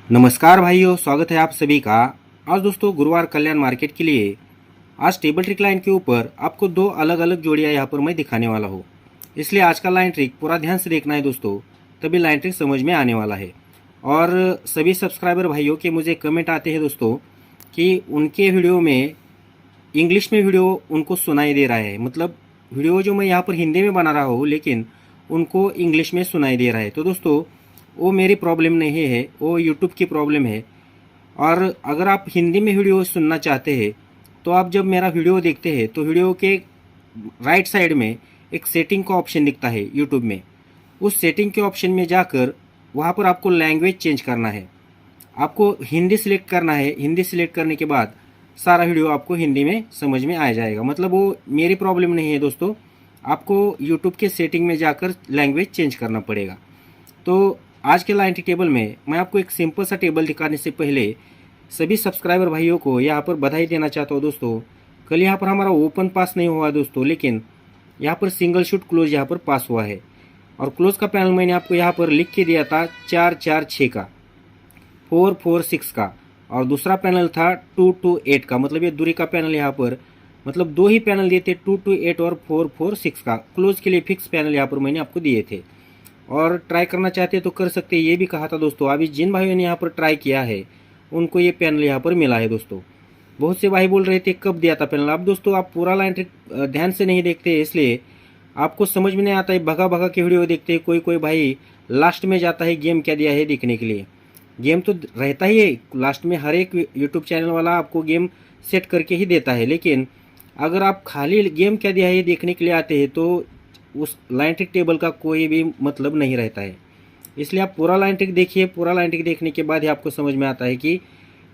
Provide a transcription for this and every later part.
नमस्कार भाइयों, स्वागत है आप सभी का। आज दोस्तों गुरुवार कल्याण मार्केट के लिए आज टेबल ट्रिक लाइन के ऊपर आपको दो अलग अलग जोड़ियां यहाँ पर मैं दिखाने वाला हूँ। इसलिए आज का लाइन ट्रिक पूरा ध्यान से देखना है दोस्तों, तभी लाइन ट्रिक समझ में आने वाला है। और सभी सब्सक्राइबर भाइयों के मुझे कमेंट आते हैं दोस्तों कि उनके वीडियो में इंग्लिश में वीडियो उनको सुनाई दे रहा है, मतलब वीडियो जो मैं यहाँ पर हिंदी में बना रहा हूँ लेकिन उनको इंग्लिश में सुनाई दे रहा है। तो दोस्तों वो मेरी प्रॉब्लम नहीं है, वो यूट्यूब की प्रॉब्लम है। और अगर आप हिंदी में वीडियो सुनना चाहते हैं तो आप जब मेरा वीडियो देखते हैं तो वीडियो के राइट साइड में एक सेटिंग का ऑप्शन दिखता है यूट्यूब में। उस सेटिंग के ऑप्शन में जाकर वहाँ पर आपको लैंग्वेज चेंज करना है, आपको हिंदी सिलेक्ट करना है। हिंदी सिलेक्ट करने के बाद सारा वीडियो आपको हिंदी में समझ में आ जाएगा। मतलब वो मेरी प्रॉब्लम नहीं है दोस्तों, आपको यूट्यूब के सेटिंग में जाकर लैंग्वेज चेंज करना पड़ेगा। तो आज के लाइन टेबल में मैं आपको एक सिंपल सा टेबल दिखाने से पहले सभी सब्सक्राइबर भाइयों को यहाँ पर बधाई देना चाहता हूँ दोस्तों। कल यहाँ पर हमारा ओपन पास नहीं हुआ दोस्तों, लेकिन यहाँ पर सिंगल शूट क्लोज यहाँ पर पास हुआ है। और क्लोज का पैनल मैंने आपको यहाँ पर लिख के दिया था 4-4-6 का, 4-4-6 का, और दूसरा पैनल था 2-2-8 का। मतलब ये दूरी का पैनल यहाँ पर, मतलब दो ही पैनल दिए थे, 2-2-8 और 4-4-6 का। क्लोज के लिए फिक्स पैनल यहाँ पर मैंने आपको दिए थे। और ट्राई करना चाहते हैं तो कर सकते हैं, ये भी कहा था दोस्तों। अभी जिन भाइयों ने यहाँ पर ट्राई किया है उनको ये पैनल यहाँ पर मिला है दोस्तों। बहुत से भाई बोल रहे थे कब दिया था पैनल। अब दोस्तों आप पूरा लाइन ट्रिक ध्यान से नहीं देखते, इसलिए आपको समझ में नहीं आता है। भगा भगा के वीडियो देखते हैं। कोई कोई भाई लास्ट में जाता है गेम क्या दिया है देखने के लिए। गेम तो रहता ही है लास्ट में, हर एक यूट्यूब चैनल वाला आपको गेम सेट करके ही देता है। लेकिन अगर आप खाली गेम क्या दिया है देखने के लिए आते हैं तो उस लाइन ट्रिक टेबल का कोई भी मतलब नहीं रहता है। इसलिए आप पूरा लाइन ट्रिक देखिए। पूरा लाइन ट्रिक देखने के बाद ही आपको समझ में आता है कि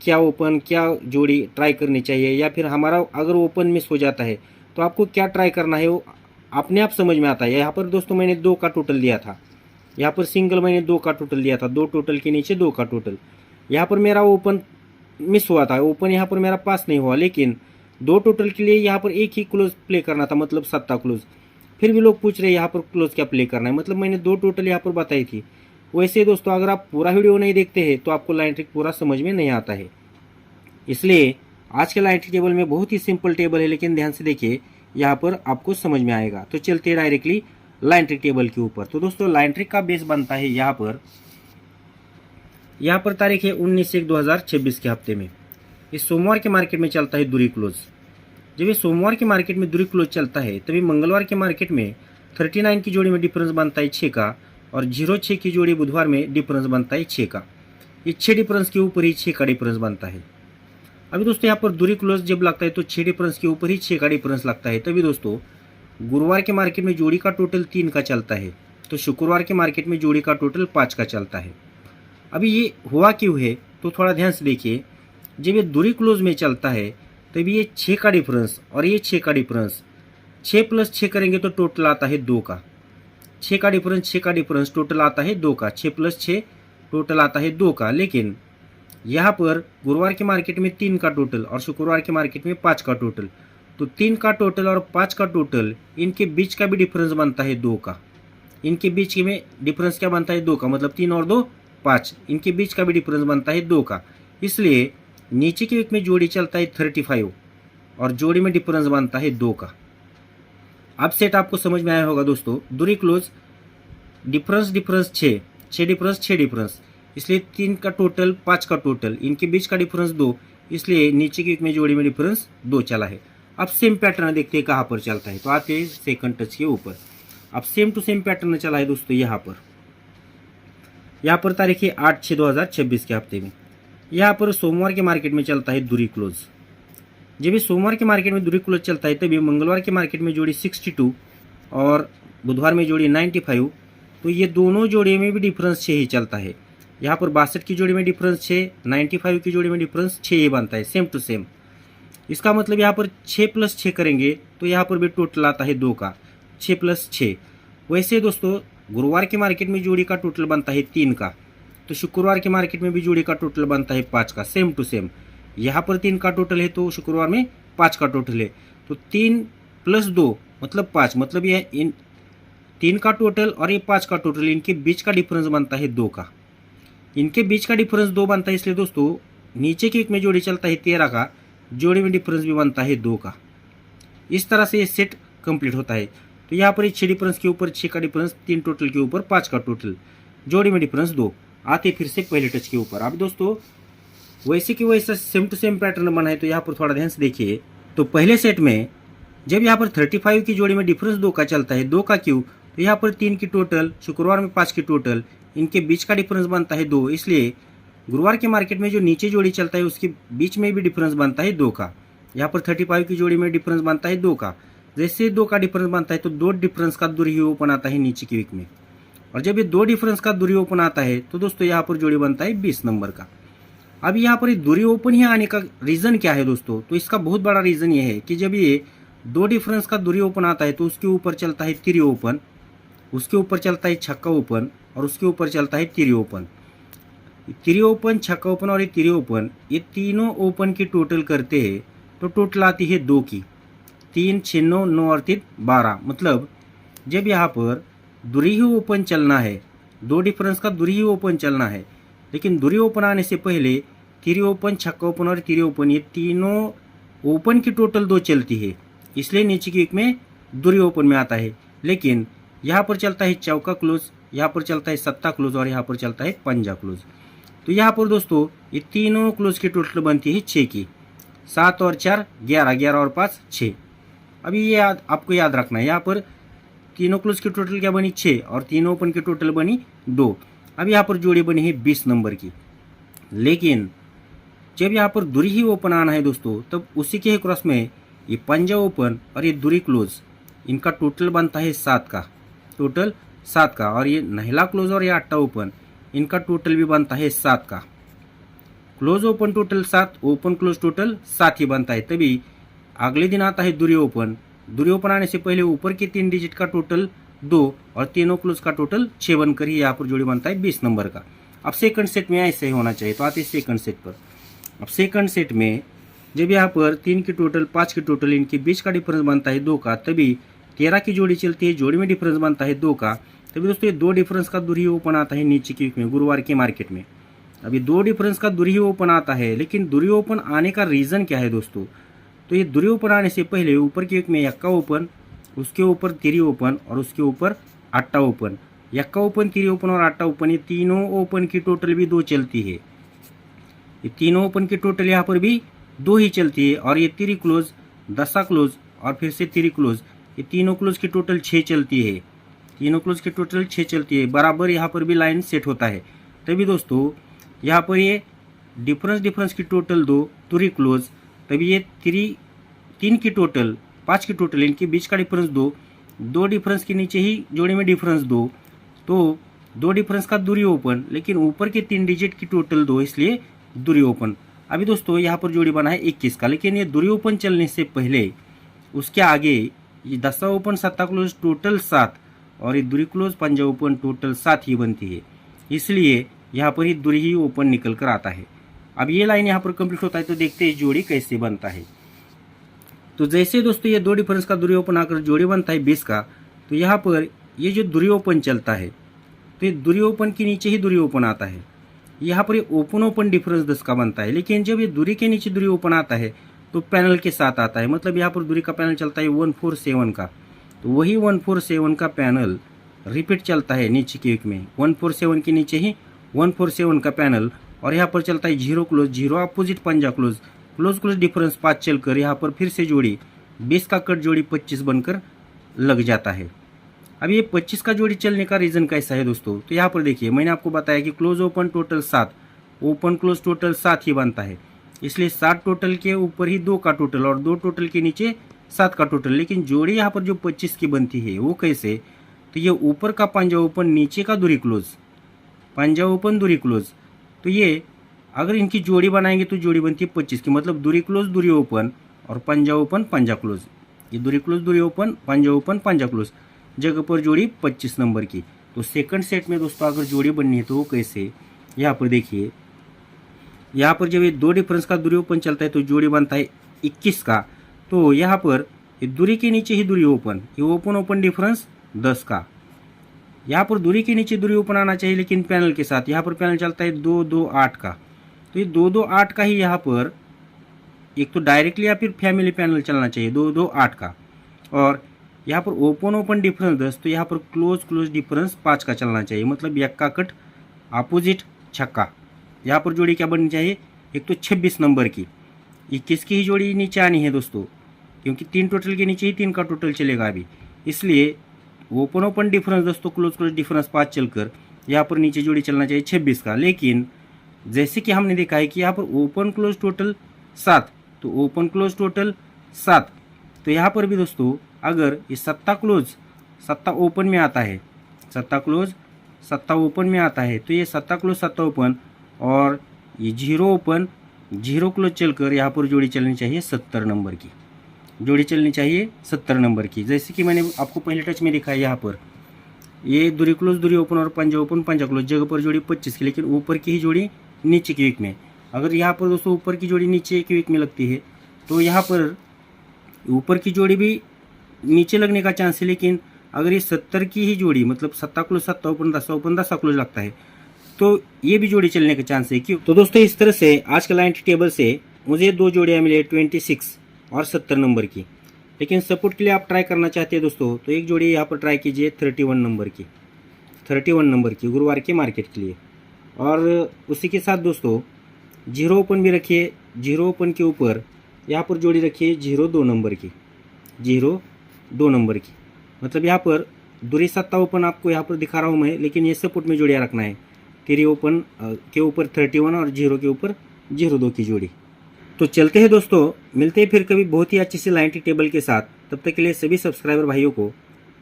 क्या ओपन, क्या जोड़ी ट्राई करनी चाहिए, या फिर हमारा अगर ओपन मिस हो जाता है तो आपको क्या ट्राई करना है, वो अपने आप समझ में आता है। यहाँ पर दोस्तों मैंने 2 का टोटल दिया था, यहाँ पर सिंगल मैंने 2 का टोटल दिया था, 2 टोटल के नीचे 2 का टोटल। यहाँ पर मेरा ओपन मिस हुआ था, ओपन यहाँ पर मेरा पास नहीं हुआ, लेकिन 2 टोटल के लिए यहाँ पर एक ही क्लोज प्ले करना था, मतलब 7 क्लोज। फिर भी लोग पूछ रहे हैं यहाँ पर क्लोज क्या प्ले करना है, मतलब मैंने 2 टोटल यहाँ पर बताई थी। वैसे दोस्तों अगर आप पूरा वीडियो नहीं देखते हैं तो आपको लाइन ट्रिक पूरा समझ में नहीं आता है। इसलिए आज के लाइन ट्रिक टेबल में बहुत ही सिंपल टेबल है, लेकिन ध्यान से देखिए, यहाँ पर आपको समझ में आएगा। तो चलते हैं डायरेक्टली लाइन ट्रिक टेबल के ऊपर। तो दोस्तों लाइन ट्रिक का बेस बनता है यहाँ पर तारीख है 19/1/2026 के हफ्ते में। इस सोमवार के मार्केट में चलता है दूरी क्लोज। जब ये सोमवार के मार्केट में दूरी क्लोज चलता है तभी मंगलवार के मार्केट में 39 की जोड़ी में डिफरेंस बनता है 6 का, और 06 की जोड़ी बुधवार में डिफरेंस बनता है 6 का। ये 6 डिफरेंस के ऊपर ही 6 का डिफरेंस बनता है। अभी दोस्तों यहाँ पर दूरी क्लोज जब लगता है तो 6 डिफरेंस के ऊपर ही 6 का डिफरेंस लगता है। तभी दोस्तों गुरुवार के मार्केट में जोड़ी का टोटल 3 का चलता है, तो शुक्रवार के मार्केट में जोड़ी का टोटल 5 का चलता है। अभी ये हुआ क्यों है तो थोड़ा ध्यान से देखिए। जब ये दूरी क्लोज में चलता है तभी ये 6 का डिफरेंस और ये 6 का डिफरेंस, 6 + 6 करेंगे तो टोटल आता है 2 का। 6 का डिफरेंस, 6 का डिफरेंस टोटल आता है 2 का। 6 + 6 टोटल आता है 2 का। लेकिन यहाँ पर गुरुवार के मार्केट में 3 का टोटल और शुक्रवार के मार्केट में 5 का टोटल, तो 3 का टोटल और 5 का टोटल, इनके बीच का भी डिफरेंस बनता है 2 का। इनके बीच में डिफरेंस क्या बनता है 2 का, मतलब 3 और 2 5, इनके बीच का भी डिफरेंस बनता है 2 का। इसलिए नीचे के वीक में जोड़ी चलता है 35 और जोड़ी में डिफरेंस बनता है 2 का। अब सेट आपको समझ में आया होगा दोस्तों। दूरी क्लोज, डिफरेंस 6, 6 डिफरेंस 6 डिफरेंस, इसलिए 3 का टोटल 5 का टोटल, इनके बीच का डिफरेंस 2, इसलिए नीचे के वीक में जोड़ी में डिफरेंस 2 चला है। अब सेम पैटर्न देखते हैं कहाँ पर चलता है। तो आते हैं सेकंड टच के ऊपर। अब सेम टू सेम पैटर्न चला है दोस्तों यहाँ पर तारीख है 8/6/2026 के हफ्ते में। यहाँ पर सोमवार के मार्केट में चलता है दूरी क्लोज। जब ये सोमवार के मार्केट में दूरी क्लोज चलता है तभी मंगलवार के मार्केट में जोड़ी 62 और बुधवार में जोड़ी 95, तो ये दोनों जोड़ी में भी डिफरेंस 6 ही चलता है। यहाँ पर 62 की जोड़ी में डिफरेंस 6, 95 की जोड़ी में डिफरेंस 6 ही बनता है, सेम टू सेम। इसका मतलब यहाँ पर 6 + 6 करेंगे तो यहाँ पर भी टोटल आता है 2 का, 6 + 6। वैसे दोस्तों गुरुवार के मार्केट में जोड़ी का टोटल बनता है 3 का, तो शुक्रवार के मार्केट में भी जोड़ी का टोटल बनता है 5 का, सेम टू सेम। यहाँ पर 3 का टोटल है तो शुक्रवार में 5 का टोटल है, तो 3 + 2 मतलब 5, मतलब ये इन 3 का टोटल और ये 5 का टोटल, इनके बीच का डिफरेंस बनता है 2 का। इनके बीच का डिफरेंस 2 बनता है, इसलिए दोस्तों नीचे की में जोड़ी चलता है 13 का, जोड़ी में डिफरेंस भी बनता है 2 का। इस तरह से ये सेट कंप्लीट होता है। तो यहाँ पर 6 डिफरेंस के ऊपर 6 का डिफरेंस, 3 टोटल के ऊपर 5 का टोटल, जोड़ी में डिफरेंस 2। आते फिर से पहले टच के ऊपर। अब दोस्तों वैसे कि वैसा सेम टू सेम पैटर्न बना है, तो यहाँ पर थोड़ा ध्यान से देखिए। तो पहले सेट में जब यहाँ पर 35 की जोड़ी में डिफरेंस 2 का चलता है, 2 का क्यों, तो यहाँ पर 3 की टोटल, शुक्रवार में 5 की टोटल, इनके बीच का डिफरेंस बनता है 2, इसलिए गुरुवार के मार्केट में जो नीचे जोड़ी चलता है उसके बीच में भी डिफरेंस बनता है 2 का। यहाँ पर 35 की जोड़ी में डिफरेंस बनता है 2 का। जैसे 2 का डिफरेंस बनता है तो 2 डिफरेंस का दूरी ओपन आता है नीचे की वीक में, और जब ये 2 डिफरेंस का दूरी ओपन आता है तो दोस्तों यहाँ पर जोड़ी बनता है 20 नंबर का। अब यहाँ पर दूरी ओपन ही आने का रीजन क्या है दोस्तों, तो इसका बहुत बड़ा रीजन ये है कि जब ये 2 डिफरेंस का दूरी ओपन आता है तो उसके ऊपर चलता है तिरी ओपन, उसके ऊपर चलता है छक्का ओपन, और उसके ऊपर चलता है तिरी ओपन। तिरी ओपन, छक्का ओपन और ये तिरी ओपन, ये तीनों ओपन की टोटल करते हैं तो टोटल आती है 2 की। 3 6 9 9 और 3 12। मतलब जब यहाँ पर दूरी ही ओपन चलना है, 2 डिफरेंस का दूरी ही ओपन चलना है, लेकिन दूरी ओपन आने से पहले तिरी ओपन, छक्का ओपन और तिरी ओपन, ये तीनों ओपन की टोटल 2 चलती है, इसलिए नीचे की वीक में दूरी ओपन में आता है। लेकिन यहाँ पर चलता है चौका क्लोज, यहाँ पर चलता है सत्ता क्लोज और यहाँ पर चलता है पंजा क्लोज। तो यहाँ पर दोस्तों ये तीनों क्लोज की टोटल बनती है 6 की। 7 और 4 11, 11 और 5 6। अभी ये आपको याद रखना है, यहाँ पर तीनों क्लोज की टोटल क्या बनी 6 और तीनों ओपन की टोटल बनी 2। अब यहाँ पर जोड़ी बनी है 20 नंबर की। लेकिन जब यहाँ पर दूरी ही ओपन आना है दोस्तों, तब उसी के क्रॉस में ये पंजा ओपन और ये दूरी क्लोज, इनका टोटल बनता है 7 का, टोटल 7 का। और ये नहला क्लोज और ये अट्टा ओपन, इनका टोटल भी बनता है 7 का। Close open total 7, open close total 7 ही बनता है। तभी अगले दिन आता है दूरी ओपन। दूरी ओपन आने से पहले ऊपर के 3 डिजिट का टोटल 2 और तीनों क्लोज का टोटल 6 बनकर ही यहाँ पर जोड़ी बनता है 20 नंबर का। अब सेकंड सेट में ऐसे ही होना चाहिए। तो आते हैं सेकंड सेट पर। अब सेकंड सेट में जब यहाँ पर 3 की टोटल, 5 की टोटल, इनके बीच का डिफरेंस बनता है 2 का, तभी 13 की जोड़ी चलती है, जोड़ी में डिफरेंस बनता है 2 का। तभी दोस्तों ये 2 डिफरेंस का दूरी ओपन आता है नीचे की वीक में, गुरुवार के मार्केट में। अभी 2 डिफरेंस का दूरी ओपन आता है, लेकिन दूरी ओपन आने का रीजन क्या है दोस्तों, तो ये दूरी ओपन आने से पहले ऊपर की वीक में यक्का ओपन, उसके ऊपर तिरी ओपन और उसके ऊपर अट्टा ओपन। यक्का ओपन, तिरी ओपन और अट्टा ओपन, ये तीनों ओपन की टोटल भी 2 चलती है। ये तीनों ओपन की टोटल यहाँ पर भी 2 ही चलती है। और ये तिरी क्लोज, दशा क्लोज और फिर से तिरी क्लोज, ये तीनों क्लोज की टोटल 6 चलती है। तीनों क्लोज की टोटल 6 चलती है, बराबर यहाँ पर भी लाइन सेट होता है। तभी दोस्तों यहाँ पर ये डिफरेंस की टोटल 2, तुरी क्लोज, तभी ये 3 की टोटल, 5 की टोटल, इनके बीच का डिफरेंस 2, 2 डिफरेंस के नीचे ही जोड़ी में डिफरेंस 2, तो 2 डिफरेंस का दूरी ओपन, लेकिन ऊपर के 3 डिजिट की टोटल 2, इसलिए दूरी ओपन। अभी दोस्तों यहाँ पर जोड़ी बना है 21 का, लेकिन ये दूरी ओपन चलने से पहले उसके आगे ये दशा ओपन, सत्ता क्लोज टोटल 7 और ये दूरी क्लोज, पंजा ओपन टोटल 7 ही बनती है, इसलिए यहाँ पर ही दूरी ही ओपन निकल कर आता है। अब ये लाइन यहाँ पर कंप्लीट होता है, तो देखते हैं जोड़ी कैसे बनता है। तो जैसे दोस्तों ये 2 डिफरेंस का दूरी ओपन आकर जोड़ी बनता है 20 का, तो यहाँ पर ये जो दूरी ओपन चलता है, तो ये दूरी ओपन के नीचे ही दूरी ओपन आता है। यहाँ पर ये ओपन डिफरेंस 10 का बनता है, लेकिन जब ये दूरी के नीचे दूरी ओपन आता है तो पैनल के साथ आता है। मतलब यहाँ पर दूरी का पैनल चलता है 147 का, तो वही 147 का पैनल रिपीट चलता है नीचे की वीक में। 147 के नीचे ही 147 का पैनल, और यहाँ पर चलता है 0 क्लोज, 0 अपोजिट पंजा क्लोज, क्लोज क्लोज डिफरेंस 5 चलकर यहाँ पर फिर से जोड़ी 20 का कट जोड़ी 25 बनकर लग जाता है। अब ये 25 का जोड़ी चलने का रीज़न कैसा है दोस्तों, तो यहाँ पर देखिए मैंने आपको बताया कि close open total 7, open close total 7 ही बनता है, इसलिए 7 टोटल के ऊपर ही 2 का टोटल और 2 टोटल के नीचे 7 का टोटल। लेकिन जोड़ी यहाँ पर जो 25 की बनती है वो कैसे, तो ये ऊपर का पंजा ओपन, नीचे का दूरी क्लोज, पंजा ओपन दूरी क्लोज, तो ये अगर इनकी जोड़ी बनाएंगे तो जोड़ी बनती है 25 की। मतलब दूरी क्लोज दूरी ओपन और पंजा ओपन पंजा क्लोज, ये दूरी क्लोज दूरी ओपन पंजा ओपन पंजा क्लोज, जगह पर जोड़ी 25 नंबर की। तो सेकंड सेट में दोस्तों अगर जोड़ी बननी है तो वो कैसे, यहाँ पर देखिए, यहाँ पर जब ये 2 डिफरेंस का दूरी ओपन चलता है तो जोड़ी बनता है 21 का। तो यहाँ पर ये दूरी के नीचे ही दूरी ओपन, ये ओपन डिफरेंस 10 का, यहाँ पर दूरी के नीचे दूरी ओपन आना चाहिए, लेकिन पैनल के साथ। यहाँ पर पैनल चलता है 228 का, तो ये 228 का ही यहाँ पर एक तो डायरेक्टली या फिर फैमिली पैनल चलना चाहिए 228 का। और यहाँ पर ओपन ओपन डिफरेंस 10, तो यहाँ पर क्लोज क्लोज डिफरेंस 5 का चलना चाहिए, मतलब यक्का कट अपोजिट छक्का। यहाँ पर जोड़ी क्या बननी चाहिए, एक तो 26 नंबर की, 21 की ही जोड़ी नीचे आनी है दोस्तों, क्योंकि 3 टोटल के नीचे ही 3 का टोटल चलेगा अभी, इसलिए ओपन ओपन डिफरेंस दोस्तों क्लोज क्लोज डिफरेंस 5 चलकर यहाँ पर नीचे जोड़ी चलना चाहिए 26 का। लेकिन जैसे कि हमने देखा है कि यहाँ पर ओपन क्लोज टोटल 7, तो ओपन क्लोज टोटल 7, तो यहाँ पर भी दोस्तों अगर ये सत्ता क्लोज सत्ता ओपन में आता है, सत्ता क्लोज सत्ता ओपन में आता है, तो ये सत्ता क्लोज सत्ता ओपन और ये 0 ओपन 0 क्लोज चलकर यहाँ पर जोड़ी चलनी चाहिए 70 नंबर की, जोड़ी चलनी चाहिए 70 नंबर की। जैसे कि मैंने आपको पहले टच में दिखाया, यहाँ पर ये दूरी क्लोज दूरी ओपन और पंजा ओपन पंजा क्लोज, जगह पर जोड़ी 25 की, लेकिन ऊपर की ही जोड़ी नीचे की वीक में। अगर यहाँ पर दोस्तों ऊपर की जोड़ी नीचे की वीक में लगती है, तो यहाँ पर ऊपर की जोड़ी भी नीचे लगने का चांस है, लेकिन अगर ये 70 की ही जोड़ी, मतलब सत्ता क्लोज सत्ता ओपन 10 क्लोज लगता है, तो ये भी जोड़ी चलने का चांस है। क्यों? तो दोस्तों इस तरह से आज का लाइन टेबल से मुझे 2 जोड़ियाँ मिले 26 और 70 नंबर की। लेकिन सपोर्ट के लिए आप ट्राई करना चाहते हैं दोस्तों, तो एक जोड़ी यहाँ पर ट्राई कीजिए 31 नंबर की, 31 नंबर की गुरुवार के मार्केट के लिए। और उसी के साथ दोस्तों 0 ओपन भी रखिए, 0 ओपन के ऊपर यहाँ पर जोड़ी रखिए 02 नंबर की, 02 नंबर की, मतलब यहाँ पर दूरी सत्ता ओपन आपको यहाँ पर दिखा रहा हूँ मैं, लेकिन ये सपोर्ट में जोड़ियाँ रखना है। 3 ओपन के ऊपर 31 और 0 के ऊपर 02 की जोड़ी। तो चलते हैं दोस्तों, मिलते हैं फिर कभी बहुत ही अच्छी सी लाइन टेबल के साथ। तब तक के लिए सभी सब्सक्राइबर भाइयों को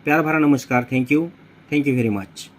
प्यार भरा नमस्कार। Thank you very much.